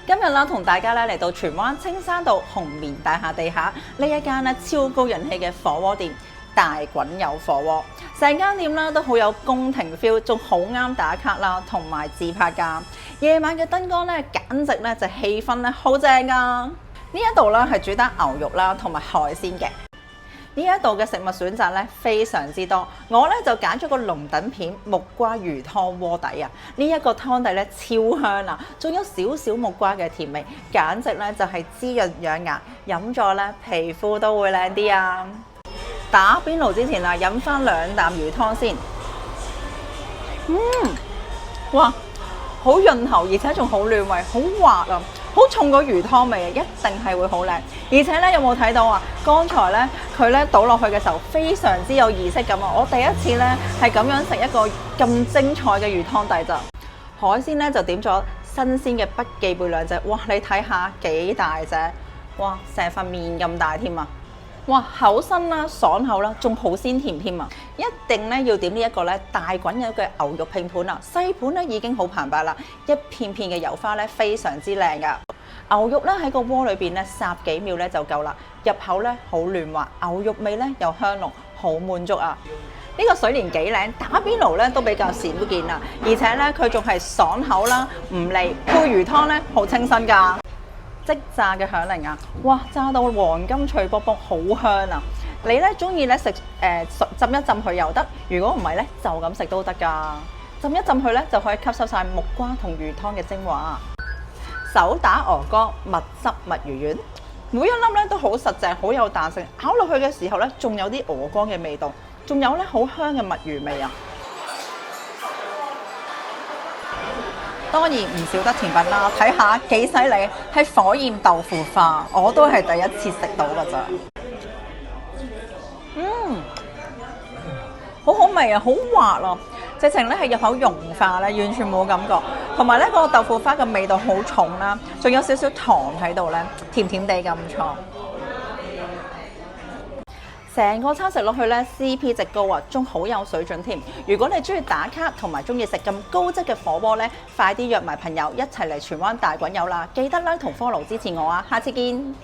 今日啦，同大家咧嚟到荃灣青山道紅棉大廈地下呢一間咧超高人氣嘅火鍋店大滾油火鍋，成間店啦都好有宮廷 feel， 仲好啱打卡啦，同埋自拍㗎。夜晚嘅燈光咧，簡直咧就氣氛咧好正㗎。呢一度咧係主打牛肉啦，同埋海鮮嘅。呢一度嘅食物選擇咧非常之多，我咧就揀咗個龍躉片木瓜魚湯鍋底啊！呢一個湯底咧超香啊，仲有少少木瓜嘅甜味，簡直咧就係滋潤養顏，飲咗咧皮膚都會靚啲啊！打邊爐之前啊，飲翻2啖魚湯先。哇，好潤喉，而且仲好暖胃，好滑啊！好重個魚湯味啊，一定係會好靚。而且咧，有冇睇到啊？剛才咧佢咧倒落去嘅時候，非常之有儀式感啊！我第一次咧係咁樣食一個咁精彩嘅魚湯底咋。海鮮咧就點咗新鮮嘅北寄貝2隻，哇！你睇下幾大隻，哇！成份面咁大添啊！哇，厚身啦，爽口啦，仲好鮮甜添啊！一定咧要點呢一個咧大滾油嘅牛肉拼盤啊！細盤咧已經好澎湃啦，一片片嘅油花咧非常之靚噶。牛肉咧喺個鍋裏邊咧烚幾秒咧就夠啦，入口咧好嫩滑，牛肉味咧又香濃，好滿足啊！呢個水蓮幾靚，打邊爐咧都比較少見啦，而且咧佢仲係爽口啦，唔膩，配魚湯咧好清新㗎。即炸嘅響鈴啊！哇，炸到黃金脆卜卜，好香啊！你咧中意咧食浸一浸佢又得，如果唔係咧就咁食都得㗎。浸一浸佢咧就可以吸收晒木瓜同魚湯嘅精華。手打鵝肝蜜汁墨魚丸，每一粒咧都好實淨，好有彈性，咬落去嘅時候咧仲有啲鵝肝嘅味道，仲有咧好香嘅墨魚味啊！當然唔少得甜品啦，睇下幾犀利，係火焰豆腐花，我都係第一次食到㗎咋。好好味啊，好滑啊，直情咧係入口融化咧，完全冇感覺。同埋咧個豆腐花嘅味道好重啦，仲有少少糖喺度咧，甜甜地咁唔錯。成個餐食落去咧 CP 值高啊，仲好有水準添。如果你中意打卡同埋中意食咁高質嘅火鍋咧，快啲約埋朋友一齊嚟荃灣大滾油啦！記得咧同 follow 支持我啊，下次見。